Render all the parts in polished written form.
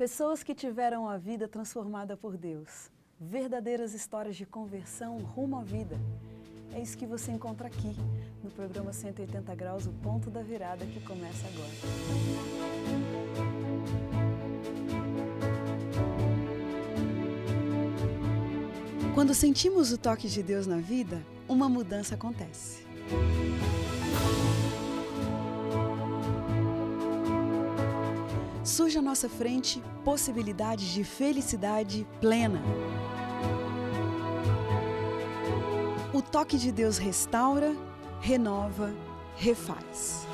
Pessoas que tiveram a vida transformada por Deus. Verdadeiras histórias de conversão rumo à vida. É isso que você encontra aqui, no programa 180 Graus, o ponto da virada que começa agora. Quando sentimos o toque de Deus na vida, uma mudança acontece. Surge à nossa frente possibilidades de felicidade plena. O toque de Deus restaura, renova, refaz.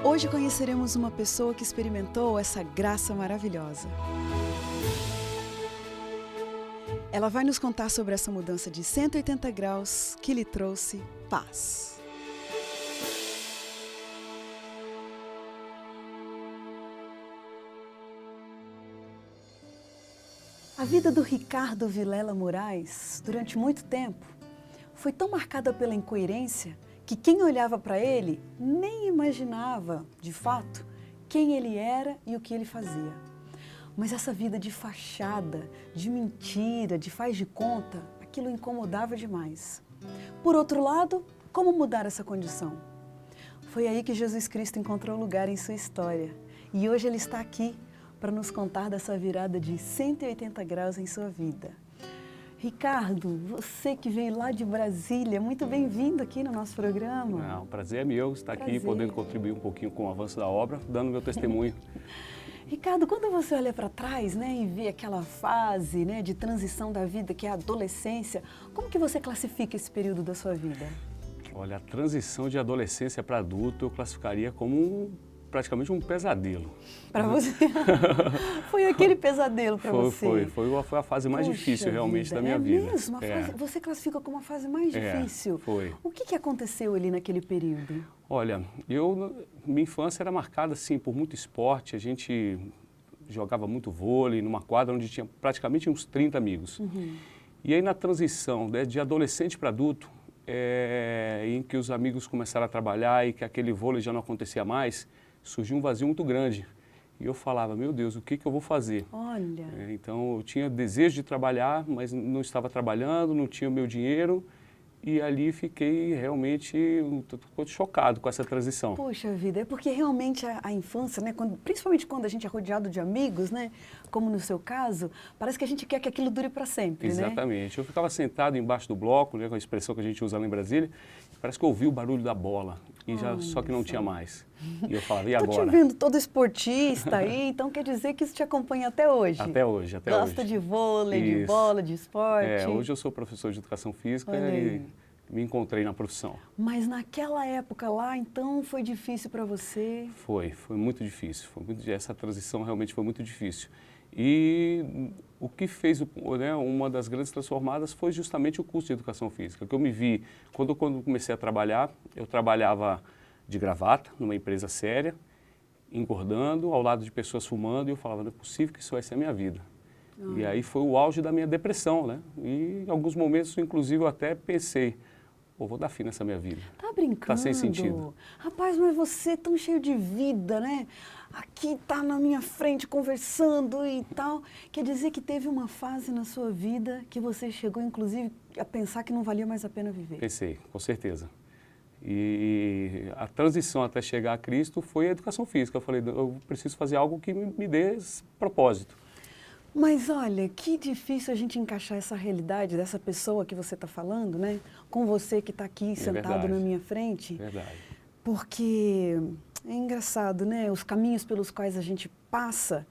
Hoje conheceremos uma pessoa que experimentou essa graça maravilhosa. Ela vai nos contar sobre essa mudança de 180 graus que lhe trouxe paz. A vida do Ricardo Vilela Moraes, durante muito tempo, foi tão marcada pela incoerência que quem olhava para ele nem imaginava, de fato, quem ele era e o que ele fazia. Mas essa vida de fachada, de mentira, de faz de conta, aquilo incomodava demais. Por outro lado, como mudar essa condição? Foi aí que Jesus Cristo encontrou lugar em sua história. E hoje ele está aqui para nos contar dessa virada de 180 graus em sua vida. Ricardo, você que veio lá de Brasília, muito bem-vindo aqui no nosso programa. O prazer é meu estar aqui, podendo contribuir um pouquinho com o avanço da obra, dando meu testemunho. Ricardo, quando você olha para trás, e vê aquela fase, de transição da vida, que é a adolescência, como que você classifica esse período da sua vida? Olha, a transição de adolescência para adulto eu classificaria como praticamente um pesadelo. Para você? Foi aquele pesadelo para você? Foi a fase mais difícil realmente da minha vida. Mesmo? Você classifica como a fase mais difícil? Foi. O que aconteceu ali naquele período? Olha, minha infância era marcada assim por muito esporte, a gente jogava muito vôlei numa quadra onde tinha praticamente uns 30 amigos. Uhum. E aí na transição de adolescente para adulto, em que os amigos começaram a trabalhar e que aquele vôlei já não acontecia mais, surgiu um vazio muito grande. E eu falava, meu Deus, o que eu vou fazer? Olha. Então eu tinha desejo de trabalhar, mas não estava trabalhando, não tinha o meu dinheiro. E ali fiquei realmente chocado com essa transição. Poxa vida, é porque realmente a infância, principalmente quando a gente é rodeado de amigos, como no seu caso, parece que a gente quer que aquilo dure para sempre, Exatamente. Eu ficava sentado embaixo do bloco, com a expressão que a gente usa lá em Brasília, parece que eu ouvi o barulho da bola, só que não tinha mais. E eu falava, e agora? Estou te vendo todo esportista aí, então quer dizer que isso te acompanha até hoje? Até hoje, até hoje. Gosta de vôlei, de bola, de esporte? Hoje eu sou professor de educação física e me encontrei na profissão. Mas naquela época lá, então, foi difícil para você? Foi muito difícil. Essa transição realmente foi muito difícil. E o que fez uma das grandes transformadas foi justamente o curso de educação física, que eu me vi, quando comecei a trabalhar, eu trabalhava de gravata, numa empresa séria, engordando, ao lado de pessoas fumando, e eu falava, não é possível que isso vai ser a minha vida. E aí foi o auge da minha depressão, E em alguns momentos, inclusive, eu até pensei, vou dar fim nessa minha vida. Tá brincando? Tá sem sentido. Rapaz, mas você é tão cheio de vida, Aqui tá na minha frente conversando e tal. Quer dizer que teve uma fase na sua vida que você chegou, inclusive, a pensar que não valia mais a pena viver. Pensei, com certeza. E a transição até chegar a Cristo foi a educação física. Eu falei, eu preciso fazer algo que me dê esse propósito. Mas olha, que difícil a gente encaixar essa realidade dessa pessoa que você está falando, com você que está aqui sentado na minha frente. Verdade. Porque é engraçado, os caminhos pelos quais a gente passa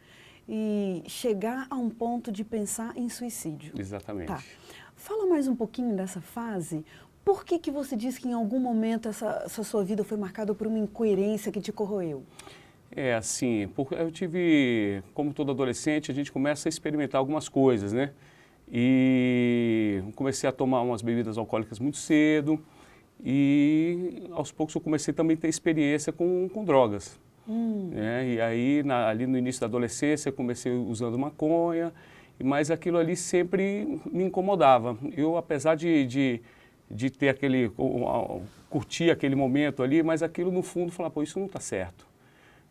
e chegar a um ponto de pensar em suicídio. Exatamente. Tá. Fala mais um pouquinho dessa fase. Por que você diz que em algum momento essa sua vida foi marcada por uma incoerência que te corroeu? Assim, porque eu tive, como todo adolescente, a gente começa a experimentar algumas coisas, E comecei a tomar umas bebidas alcoólicas muito cedo e aos poucos eu comecei também a ter experiência com drogas. E aí, ali no início da adolescência, eu comecei usando maconha mas aquilo ali sempre me incomodava. Eu, apesar de ter curtir aquele momento ali, mas aquilo no fundo falava, pô, isso não está certo,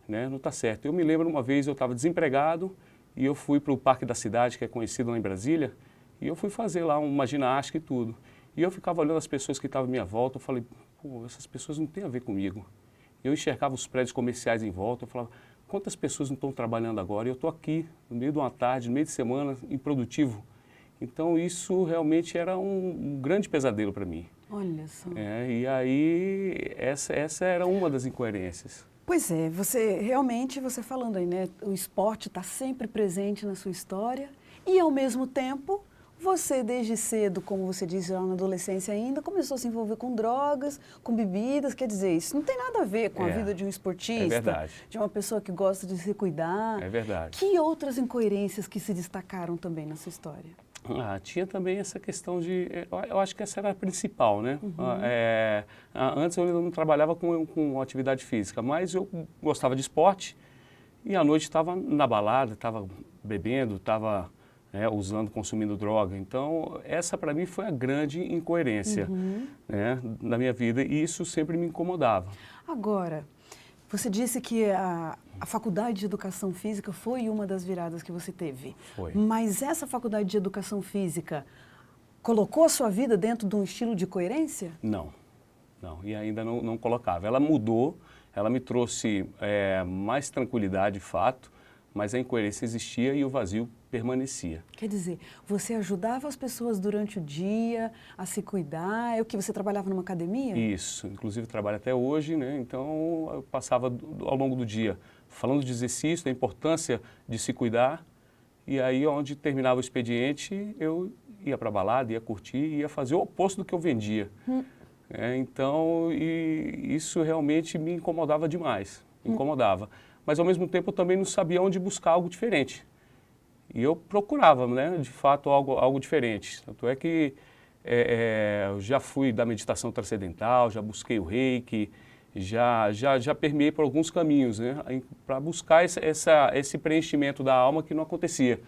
né? Não está certo. Eu me lembro uma vez, eu estava desempregado e eu fui para o Parque da Cidade, que é conhecido lá em Brasília, e eu fui fazer lá uma ginástica e tudo. E eu ficava olhando as pessoas que estavam à minha volta, eu falei, pô, essas pessoas não têm a ver comigo. Eu enxergava os prédios comerciais em volta, eu falava, quantas pessoas não estão trabalhando agora? E eu estou aqui, no meio de uma tarde, no meio de semana, improdutivo. Então, isso realmente era um grande pesadelo para mim. Olha só. E aí, essa era uma das incoerências. Pois é, você falando aí, né? O esporte está sempre presente na sua história e, ao mesmo tempo, você, desde cedo, como você disse lá na adolescência ainda, começou a se envolver com drogas, com bebidas, quer dizer, isso não tem nada a ver com a vida de um esportista, verdade. de uma pessoa que gosta de se cuidar. É verdade. Que outras incoerências que se destacaram também na sua história? Tinha também essa questão de, eu acho que essa era a principal, né? Antes eu ainda não trabalhava com atividade física, mas eu gostava de esporte e à noite estava na balada, estava bebendo, estava usando, consumindo droga. Então, essa para mim foi a grande incoerência né, na minha vida e isso sempre me incomodava. Agora, você disse que a faculdade de educação física foi uma das viradas que você teve. Foi. Mas essa faculdade de educação física colocou a sua vida dentro de um estilo de coerência? Não, e ainda não colocava. Ela mudou, ela me trouxe mais tranquilidade, de fato, mas a incoerência existia e o vazio permanecia. Quer dizer, você ajudava as pessoas durante o dia a se cuidar? É o que você trabalhava numa academia? Isso, inclusive trabalho até hoje, né? Então eu passava ao longo do dia falando de exercício, da importância de se cuidar, e aí onde terminava o expediente eu ia para a balada, ia curtir, ia fazer o oposto do que eu vendia. Então isso realmente me incomodava demais, me incomodava. Mas ao mesmo tempo eu também não sabia onde buscar algo diferente. E eu procurava, né, de fato, algo diferente. Tanto é que eu já fui da meditação transcendental, já busquei o reiki, já permeei por alguns caminhos, né, para buscar esse preenchimento da alma que não acontecia.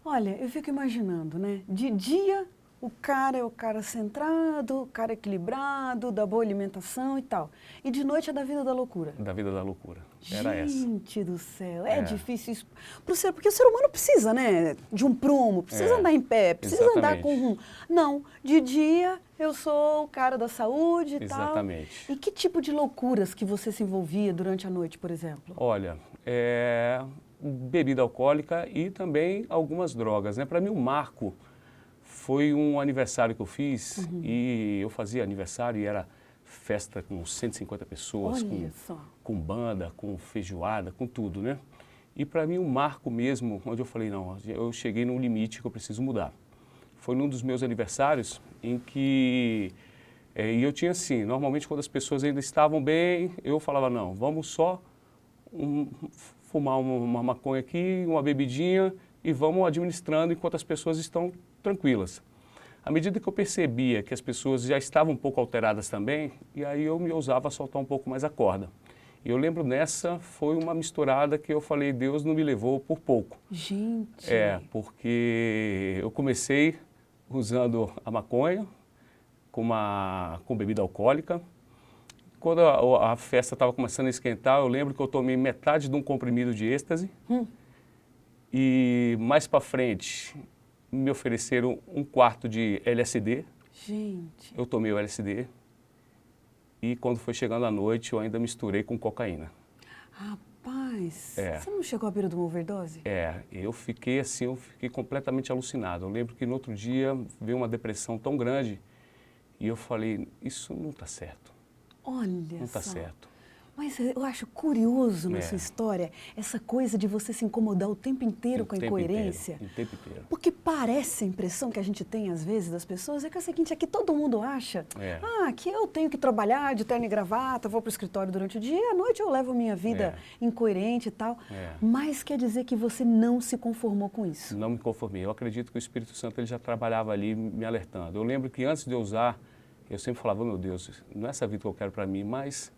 Olha, eu fico imaginando, né, de dia o cara é o cara centrado, o cara equilibrado, da boa alimentação e tal. E de noite é da vida da loucura. Da vida da loucura. Era essa. Gente do céu, é difícil isso. Porque o ser humano precisa, né, de um prumo, precisa andar em pé, precisa andar com Não, de dia eu sou o cara da saúde e tal. Exatamente. E que tipo de loucuras que você se envolvia durante a noite, por exemplo? Olha, bebida alcoólica e também algumas drogas, né? Para mim o marco foi um aniversário que eu fiz e eu fazia aniversário e era festa com 150 pessoas, com banda, com feijoada, com tudo, né? E para mim o marco mesmo, onde eu falei, não, eu cheguei num limite que eu preciso mudar. Foi num dos meus aniversários em que, e eu tinha assim, normalmente quando as pessoas ainda estavam bem, eu falava, não, vamos só fumar uma maconha aqui, uma bebidinha e vamos administrando enquanto as pessoas estão tranquilas. À medida que eu percebia que as pessoas já estavam um pouco alteradas também, e aí eu me ousava a soltar um pouco mais a corda. E eu lembro nessa, foi uma misturada que eu falei, Deus não me levou por pouco. Gente! Porque eu comecei usando a maconha com bebida alcoólica. Quando a festa estava começando a esquentar, eu lembro que eu tomei metade de um comprimido de êxtase. E mais para frente, me ofereceram um quarto de LSD. Gente! Eu tomei o LSD e quando foi chegando a noite eu ainda misturei com cocaína. Rapaz, você não chegou à beira de uma overdose? Eu fiquei assim, eu fiquei completamente alucinado. Eu lembro que no outro dia veio uma depressão tão grande e eu falei, isso não está certo. Olha não está só. certo. Mas eu acho curioso na sua história essa coisa de você se incomodar o tempo inteiro com a incoerência. O tempo inteiro. Porque parece a impressão que a gente tem às vezes das pessoas é que é o seguinte, é que todo mundo acha, que eu tenho que trabalhar de terno e gravata, vou para o escritório durante o dia e à noite eu levo a minha vida incoerente e tal. Mas quer dizer que você não se conformou com isso? Não me conformei. Eu acredito que o Espírito Santo ele já trabalhava ali me alertando. Eu lembro que antes de eu usar, eu sempre falava, meu Deus, não é essa vida que eu quero para mim, mas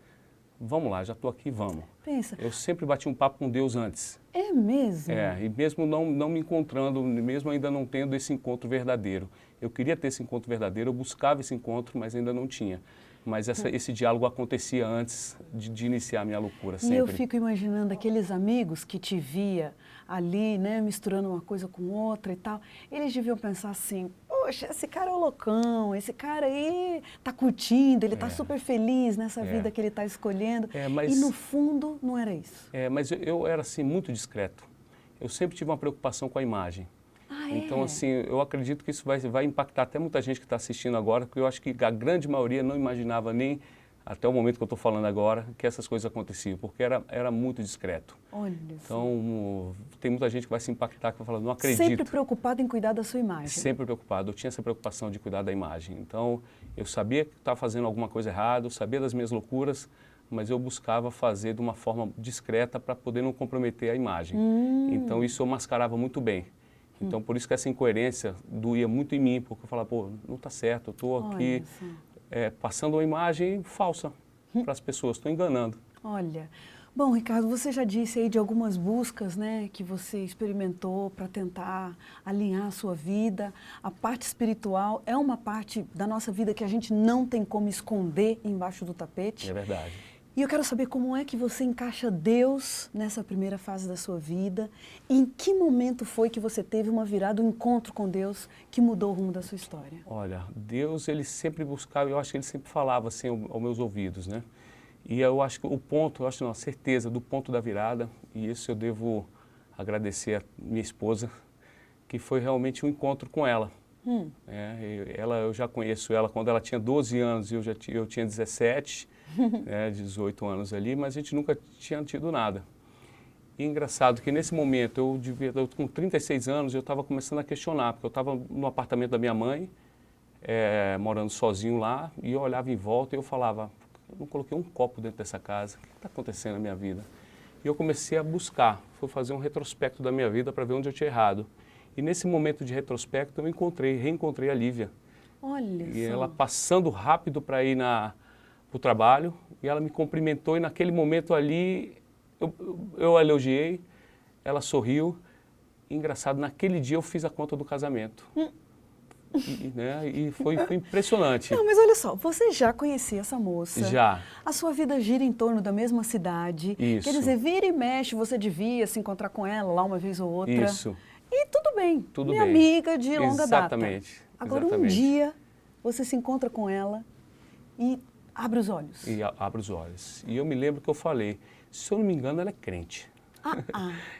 vamos lá, já estou aqui, vamos. Pensa. Eu sempre bati um papo com Deus antes. É mesmo? E mesmo não me encontrando, mesmo ainda não tendo esse encontro verdadeiro. Eu queria ter esse encontro verdadeiro, eu buscava esse encontro, mas ainda não tinha. Mas esse diálogo acontecia antes de iniciar a minha loucura, sempre. E eu fico imaginando aqueles amigos que te via ali, né, misturando uma coisa com outra e tal. Eles deviam pensar assim, poxa, esse cara é o loucão, esse cara aí tá curtindo, ele tá super feliz nessa vida que ele tá escolhendo. E no fundo, não era isso. Mas eu era, assim, muito discreto. Eu sempre tive uma preocupação com a imagem. Então, assim, eu acredito que isso vai impactar até muita gente que está assistindo agora, porque eu acho que a grande maioria não imaginava nem, até o momento que eu estou falando agora, que essas coisas aconteciam, porque era muito discreto. Olha então, tem muita gente que vai se impactar, que vai falar, não acredito. Sempre preocupado em cuidar da sua imagem. Sempre preocupado, eu tinha essa preocupação de cuidar da imagem. Então, eu sabia que estava fazendo alguma coisa errada, eu sabia das minhas loucuras, mas eu buscava fazer de uma forma discreta para poder não comprometer a imagem. Então, isso eu mascarava muito bem. Então, por isso que essa incoerência doía muito em mim, porque eu falava, pô, não está certo, eu estou aqui passando uma imagem falsa para as pessoas, estou enganando. Olha, bom, Ricardo, você já disse aí de algumas buscas, né, que você experimentou para tentar alinhar a sua vida. A parte espiritual é uma parte da nossa vida que a gente não tem como esconder embaixo do tapete. É verdade. E eu quero saber como é que você encaixa Deus nessa primeira fase da sua vida. E em que momento foi que você teve uma virada, um encontro com Deus que mudou o rumo da sua história? Olha, Deus, ele sempre buscava, eu acho que ele sempre falava assim aos meus ouvidos, né? E eu acho que o ponto, eu acho, não, a certeza do ponto da virada, e isso eu devo agradecer a minha esposa, que foi realmente um encontro com ela. Eu já conheço ela quando ela tinha 12 anos e eu tinha 17, 18 anos ali, mas a gente nunca tinha tido nada. E engraçado que nesse momento, eu com 36 anos, eu estava começando a questionar, porque eu estava no apartamento da minha mãe, morando sozinho lá, e eu olhava em volta e eu falava, eu não coloquei um copo dentro dessa casa, o que está acontecendo na minha vida? E eu comecei a buscar, fui fazer um retrospecto da minha vida para ver onde eu tinha errado. E nesse momento de retrospecto eu reencontrei a Lívia. Olha E só. ela passando rápido para ir para o trabalho, e ela me cumprimentou, e naquele momento ali eu a elogiei, ela sorriu. E, engraçado, naquele dia eu fiz a conta do casamento. E foi impressionante. Não, mas olha só, você já conhecia essa moça. Já. A sua vida gira em torno da mesma cidade. Isso. Quer dizer, vira e mexe, você devia se encontrar com ela lá uma vez ou outra. Isso. E tudo bem, Tudo minha bem. amiga de longa data. Exatamente. Agora, um dia, você se encontra com ela e abre os olhos. E abre os olhos. E eu me lembro que eu falei, se eu não me engano, ela é crente.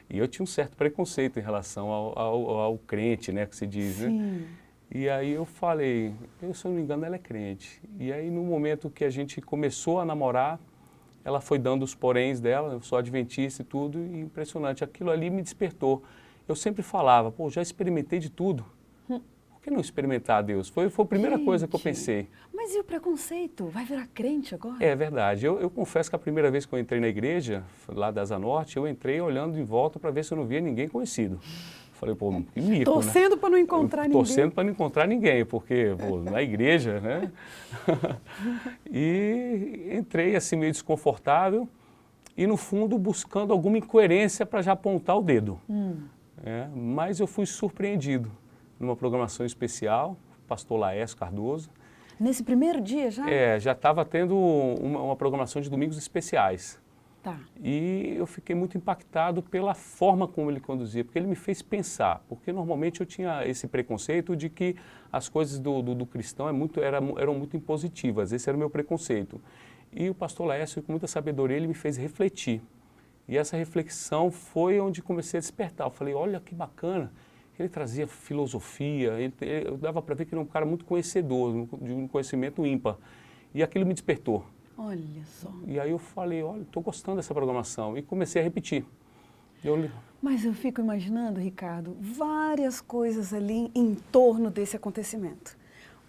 E eu tinha um certo preconceito em relação ao crente, né, que se diz, Sim. né? E aí eu falei, se eu não me engano, ela é crente. E aí, no momento que a gente começou a namorar, ela foi dando os poréns dela, eu sou adventista e tudo, e impressionante. Aquilo ali me despertou. Eu sempre falava, pô, já experimentei de tudo. Por que não experimentar a Deus? Foi a primeira coisa que eu pensei. Mas e o preconceito? Vai virar crente agora? É verdade. Eu confesso que a primeira vez que eu entrei na igreja, lá da Asa Norte, eu entrei olhando em volta para ver se eu não via ninguém conhecido. Falei, pô, que mico, torcendo, né? Para não encontrar ninguém. Torcendo para não encontrar ninguém, porque, pô, na igreja, né? E entrei assim meio desconfortável e, no fundo, buscando alguma incoerência para já apontar o dedo. Mas eu fui surpreendido numa programação especial, pastor Laércio Cardoso. Nesse primeiro dia já? Já estava tendo uma programação de domingos especiais. Tá. E eu fiquei muito impactado pela forma como ele conduzia, porque ele me fez pensar, porque normalmente eu tinha esse preconceito de que as coisas do cristão eram muito impositivas, esse era o meu preconceito. E o pastor Laércio, com muita sabedoria, ele me fez refletir. E essa reflexão foi onde comecei a despertar. Eu falei, olha que bacana, ele trazia filosofia, eu dava para ver que ele era um cara muito conhecedor, de um conhecimento ímpar. E aquilo me despertou. Olha só. E aí eu falei, olha, estou gostando dessa programação. E comecei a repetir. Mas eu fico imaginando, Ricardo, várias coisas ali em torno desse acontecimento.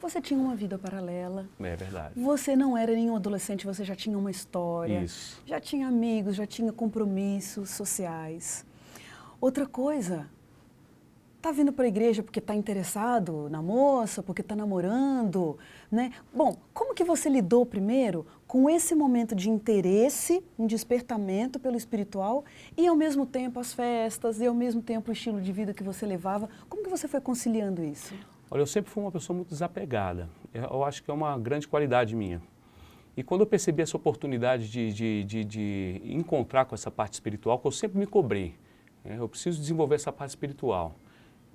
Você tinha uma vida paralela. É verdade. Você não era nenhum adolescente, você já tinha uma história. Isso. Já tinha amigos, já tinha compromissos sociais. Outra coisa, está vindo para a igreja porque está interessado na moça, porque está namorando, né? Bom, como que você lidou primeiro com esse momento de interesse, um despertamento pelo espiritual e ao mesmo tempo as festas e ao mesmo tempo o estilo de vida que você levava? Como que você foi conciliando isso? Olha, eu sempre fui uma pessoa muito desapegada. Eu acho que é uma grande qualidade minha. E quando eu percebi essa oportunidade de encontrar com essa parte espiritual, que eu sempre me cobrei, né? Eu preciso desenvolver essa parte espiritual.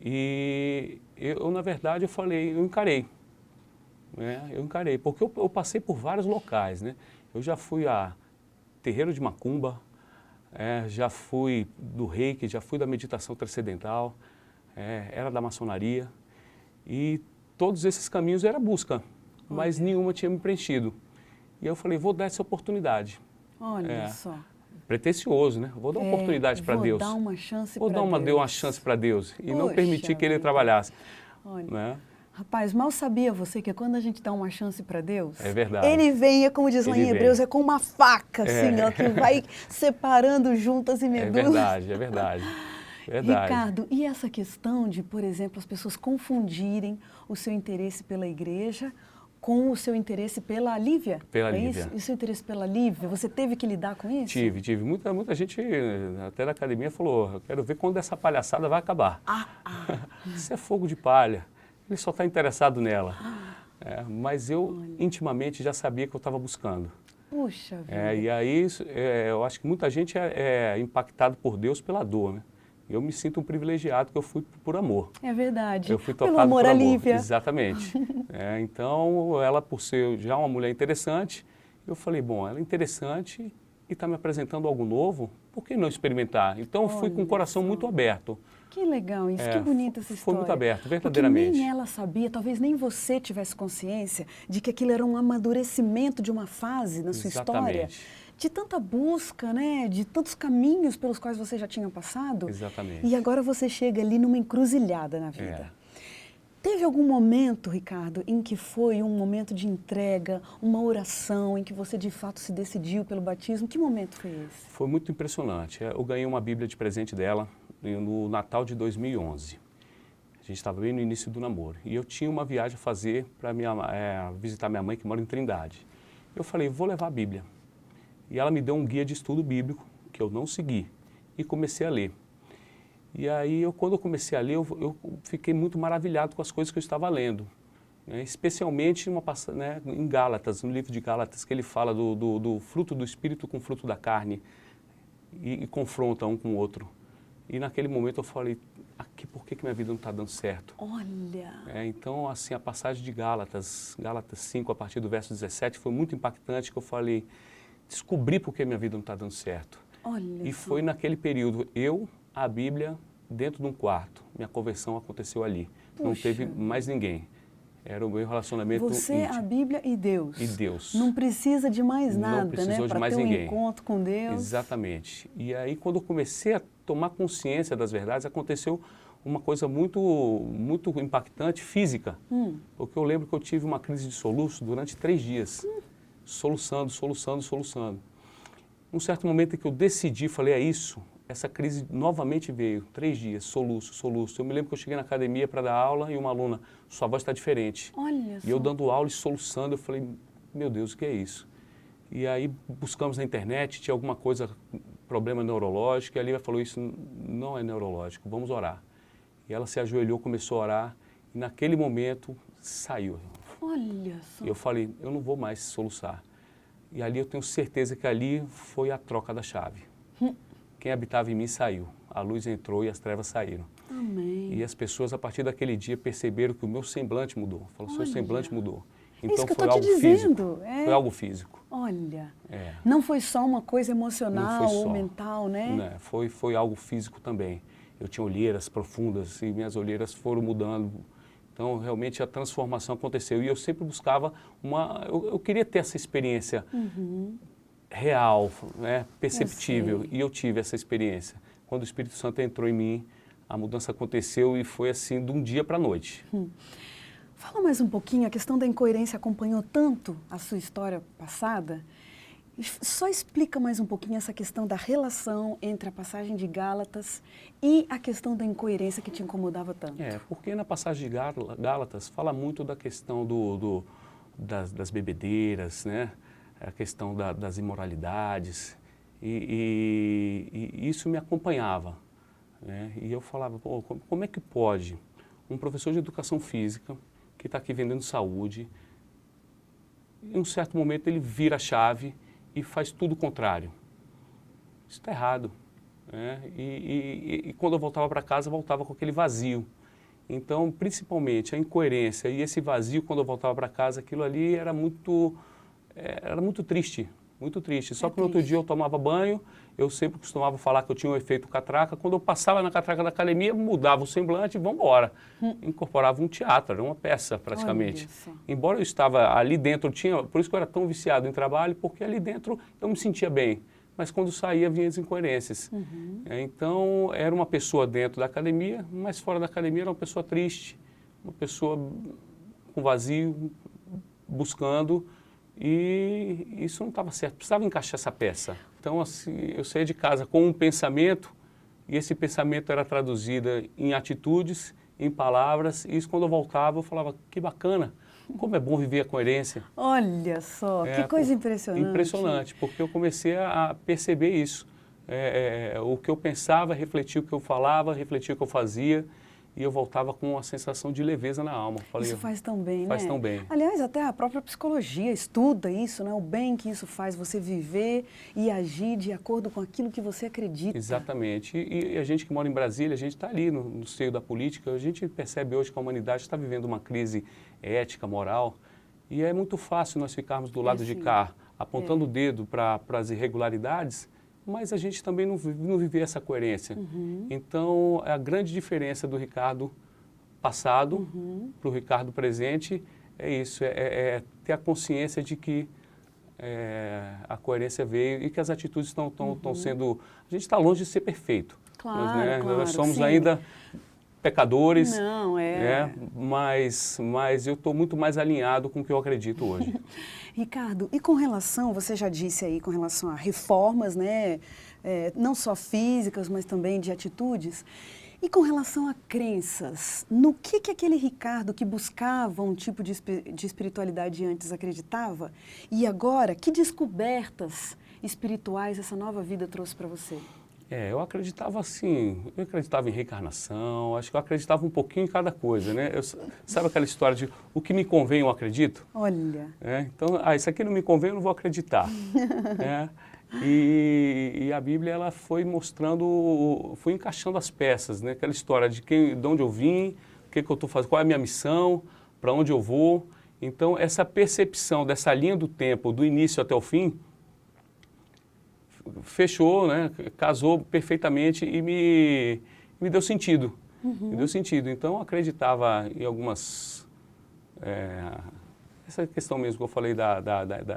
E eu na verdade, eu falei, eu encarei. Né? Eu encarei, porque eu passei por vários locais, né? Eu já fui a terreiro de macumba, já fui do reiki, já fui da meditação transcendental, era da maçonaria. E todos esses caminhos era busca, mas nenhuma tinha me preenchido. E eu falei, vou dar essa oportunidade. Olha só. Pretencioso, né? Vou dar uma oportunidade para Deus. Vou dar uma chance para Deus. Vou dar uma chance para Deus e não permitir que Ele trabalhasse. Olha, né? Rapaz, mal sabia você que quando a gente dá uma chance para Deus, é verdade. Ele vem, como diz lá em Hebreus, é com uma faca, assim, ó, que vai separando juntas e medulas. É verdade. Ricardo, e essa questão de, por exemplo, as pessoas confundirem o seu interesse pela igreja com o seu interesse pela Lívia? Pela Lívia. Isso? E o seu interesse pela Lívia? Você teve que lidar com isso? Tive. Muita gente, até da academia, falou, eu quero ver quando essa palhaçada vai acabar. Isso é fogo de palha. Ele só está interessado nela. Mas eu, intimamente, já sabia que eu estava buscando. Puxa vida. E aí, eu acho que muita gente é impactado por Deus pela dor, né? Eu me sinto um privilegiado que eu fui por amor. É verdade. Eu fui tocado pelo amor por à amor. Lívia. Exatamente. Então, ela por ser já uma mulher interessante, eu falei, bom, ela é interessante e está me apresentando algo novo, por que não experimentar? Então, eu fui com o coração muito aberto. Que legal isso, que bonita essa história. Foi muito aberto, verdadeiramente. Porque nem ela sabia, talvez nem você tivesse consciência de que aquilo era um amadurecimento de uma fase na sua história. De tanta busca, né? De tantos caminhos pelos quais você já tinha passado. Exatamente. E agora você chega ali numa encruzilhada na vida. Teve algum momento, Ricardo, em que foi um momento de entrega, uma oração, em que você de fato se decidiu pelo batismo? Que momento foi esse? Foi muito impressionante. Eu ganhei uma Bíblia de presente dela no Natal de 2011. A gente estava bem no início do namoro. E eu tinha uma viagem a fazer para visitar minha mãe, que mora em Trindade. Eu falei, vou levar a Bíblia. E ela me deu um guia de estudo bíblico, que eu não segui, e comecei a ler. E aí, quando eu comecei a ler, eu fiquei muito maravilhado com as coisas que eu estava lendo. Especialmente em Gálatas, no livro de Gálatas, que ele fala do fruto do Espírito com o fruto da carne, e confronta um com o outro. E naquele momento eu falei, por que minha vida não está dando certo? Olha! Então, assim, a passagem de Gálatas 5, a partir do verso 17, foi muito impactante, que eu falei, descobri por que minha vida não está dando certo. Olha e foi naquele período, a Bíblia, dentro de um quarto. Minha conversão aconteceu ali. Não teve mais ninguém. Era o meu relacionamento Você, íntimo. A Bíblia e Deus. E Deus. Não precisa de mais nada, não precisou de mais para ter ninguém. um encontro com Deus. Exatamente. E aí, quando eu comecei a tomar consciência das verdades, aconteceu uma coisa muito impactante, física. Porque eu lembro que eu tive uma crise de soluço durante 3 dias. Soluçando. Num certo momento em que eu decidi, falei, é isso, essa crise novamente veio, 3 dias, soluço. Eu me lembro que eu cheguei na academia para dar aula e uma aluna, sua voz está diferente. Olha só. E eu dando aula e soluçando, eu falei, meu Deus, o que é isso? E aí buscamos na internet, tinha alguma coisa, problema neurológico, e a Lívia falou, isso não é neurológico, vamos orar. E ela se ajoelhou, começou a orar, e naquele momento saiu. Olha só. E eu falei, eu não vou mais soluçar. E ali eu tenho certeza que ali foi a troca da chave. Quem habitava em mim saiu. A luz entrou e as trevas saíram. Amém. E as pessoas, a partir daquele dia, perceberam que o meu semblante mudou. Falou, seu semblante mudou. Então isso que foi algo físico. Foi algo físico. Olha, não foi só uma coisa emocional ou mental, né? Não, foi algo físico também. Eu tinha olheiras profundas e minhas olheiras foram mudando. Então, realmente, a transformação aconteceu. E eu sempre buscava eu queria ter essa experiência real, né, perceptível. E eu tive essa experiência. Quando o Espírito Santo entrou em mim, a mudança aconteceu e foi assim, de um dia para a noite. Fala mais um pouquinho, a questão da incoerência acompanhou tanto a sua história passada. Só explica mais um pouquinho essa questão da relação entre a passagem de Gálatas e a questão da incoerência que te incomodava tanto. Porque na passagem de Gálatas fala muito da questão das bebedeiras, né? A questão das imoralidades, e isso me acompanhava, né? E eu falava, pô, como é que pode um professor de educação física que está aqui vendendo saúde, em um certo momento ele vira a chave e faz tudo o contrário? Isso está errado, né? E quando eu voltava para casa, eu voltava com aquele vazio. Então, principalmente, a incoerência e esse vazio, quando eu voltava para casa, aquilo ali era muito triste, muito triste. Só que no outro dia eu tomava banho, eu sempre costumava falar que eu tinha um efeito catraca. Quando eu passava na catraca da academia, mudava o semblante e vamos embora. Incorporava um teatro, era uma peça praticamente. Embora eu estava ali dentro, por isso que eu era tão viciado em trabalho, porque ali dentro eu me sentia bem. Mas quando saía, vinha as incoerências. Então, era uma pessoa dentro da academia, mas fora da academia era uma pessoa triste, uma pessoa com vazio, buscando, e isso não estava certo, precisava encaixar essa peça. Então, assim, eu saía de casa com um pensamento, e esse pensamento era traduzido em atitudes, em palavras, e isso quando eu voltava, eu falava, que bacana, como é bom viver a coerência. Olha só, que coisa impressionante. Impressionante, porque eu comecei a perceber isso. O que eu pensava, refletia o que eu falava, refletia o que eu fazia, e eu voltava com uma sensação de leveza na alma. Falei, isso faz tão bem, faz né? tão bem. Aliás, até a própria psicologia estuda isso, né? O bem que isso faz você viver e agir de acordo com aquilo que você acredita. Exatamente. E a gente que mora em Brasília, a gente está ali no seio da política, a gente percebe hoje que a humanidade está vivendo uma crise ética, moral, e é muito fácil nós ficarmos do lado de cá, apontando o dedo para as irregularidades, mas a gente também não vive essa coerência. Então, a grande diferença do Ricardo passado para o Ricardo presente é isso, é ter a consciência de que a coerência veio e que as atitudes estão sendo... A gente está longe de ser perfeito. Claro, claro, nós somos sim. ainda pecadores, Não, mas eu estou muito mais alinhado com o que eu acredito hoje. Ricardo, e com relação, você já disse aí, com relação a reformas, né, não só físicas, mas também de atitudes, e com relação a crenças, no que aquele Ricardo que buscava um tipo de espiritualidade antes acreditava, e agora, que descobertas espirituais essa nova vida trouxe para você? Eu acreditava assim, eu acreditava em reencarnação, acho que eu acreditava um pouquinho em cada coisa, né? Sabe aquela história de o que me convém eu acredito? Olha. Então, isso aqui não me convém, eu não vou acreditar. E a Bíblia, ela foi mostrando, foi encaixando as peças, né? Aquela história de onde eu vim, o que eu estou fazendo, qual é a minha missão, para onde eu vou. Então, essa percepção dessa linha do tempo, do início até o fim, fechou, né? Casou perfeitamente e me deu sentido. Me deu sentido. Então, eu acreditava em algumas... essa questão mesmo que eu falei da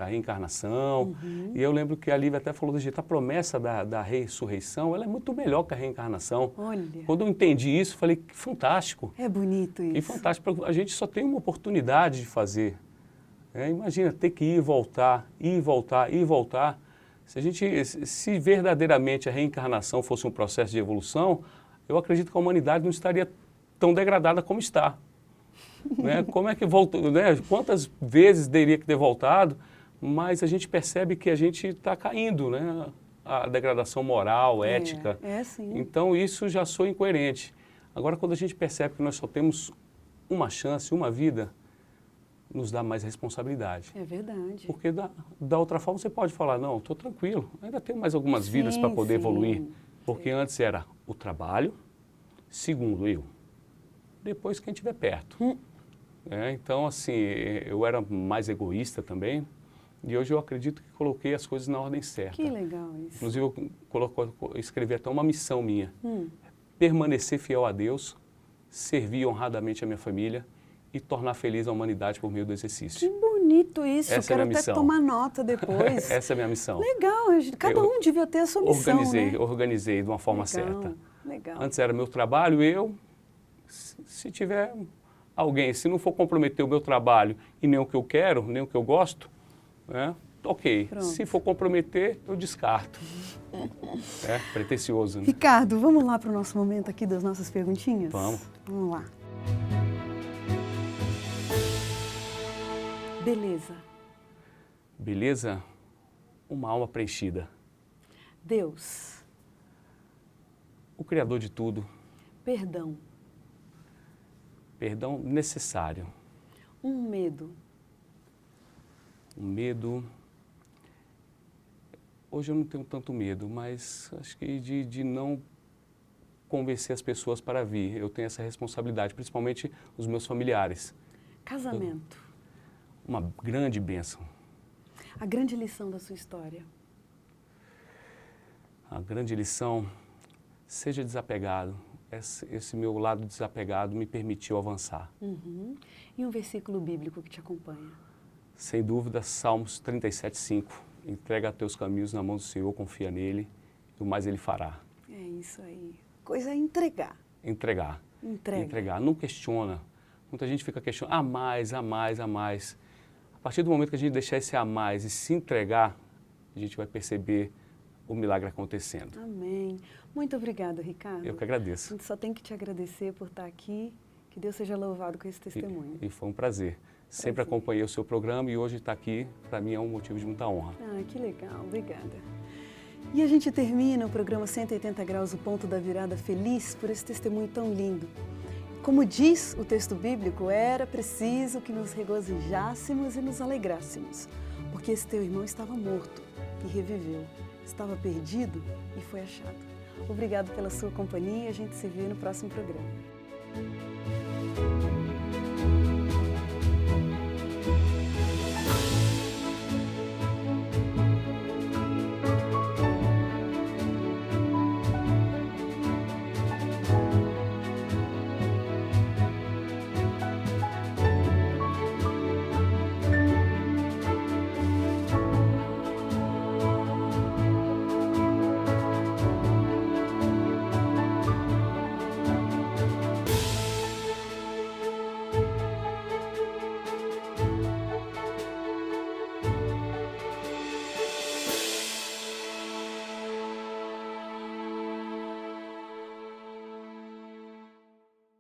reencarnação. E eu lembro que a Lívia até falou do jeito, a promessa da ressurreição, ela é muito melhor que a reencarnação. Olha. Quando eu entendi isso, falei, que fantástico. É bonito isso. Que fantástico. A gente só tem uma oportunidade de fazer. Imagina, ter que ir e voltar, ir e voltar, ir e voltar. Se verdadeiramente a reencarnação fosse um processo de evolução, eu acredito que a humanidade não estaria tão degradada como está. Como é que voltou, né? Quantas vezes teria que ter voltado, mas a gente percebe que a gente está caindo, né? A degradação moral, ética. Sim. Então isso já soa incoerente. Agora, quando a gente percebe que nós só temos uma chance, uma vida, nos dá mais responsabilidade. É verdade. Porque da outra forma você pode falar, não, estou tranquilo, ainda tenho mais algumas vidas para poder evoluir. Porque antes era o trabalho, segundo eu, depois quem estiver perto. Então, assim, eu era mais egoísta também, e hoje eu acredito que coloquei as coisas na ordem certa. Que legal isso. Inclusive, eu escrevi até uma missão minha, permanecer fiel a Deus, servir honradamente a minha família e tornar feliz a humanidade por meio do exercício. Que bonito isso, Essa quero é a minha até missão. tomar nota depois. Essa é a minha missão. Legal, cada um devia ter a sua missão, Organizei de uma forma certa. Legal. Antes era meu trabalho, se tiver alguém, se não for comprometer o meu trabalho e nem o que eu quero, nem o que eu gosto, ok. Pronto. Se for comprometer, eu descarto. É pretensioso, né? Ricardo, vamos lá para o nosso momento aqui das nossas perguntinhas? Vamos. Vamos lá. Beleza. Beleza? Uma alma preenchida. Deus. O Criador de tudo. Perdão. Perdão necessário. Um medo. Um medo. Hoje eu não tenho tanto medo, mas acho que de não convencer as pessoas para vir. Eu tenho essa responsabilidade, principalmente os meus familiares. Casamento. Uma grande bênção. A grande lição da sua história. A grande lição, seja desapegado. Esse meu lado desapegado me permitiu avançar. Uhum. E um versículo bíblico que te acompanha. Sem dúvida, Salmos 37:5. Entrega teus caminhos na mão do Senhor, confia nele, e o mais ele fará. É isso aí. Coisa é entregar. Entregar. Entrega. Entregar. Não questiona. Muita gente fica questionando, a mais, a mais, a mais. A partir do momento que a gente deixar esse a mais e se entregar, a gente vai perceber o milagre acontecendo. Amém. Muito obrigada, Ricardo. Eu que A agradeço. gente só tem que te agradecer por estar aqui. Que Deus seja louvado com esse testemunho. E foi um prazer. Sempre acompanhei o seu programa e hoje estar aqui, para mim, é um motivo de muita honra. Ah, que legal. Obrigada. E a gente termina o programa 180 Graus, o ponto da virada, feliz por esse testemunho tão lindo. Como diz o texto bíblico, era preciso que nos regozijássemos e nos alegrássemos, porque esse teu irmão estava morto e reviveu, estava perdido e foi achado. Obrigado pela sua companhia e a gente se vê no próximo programa.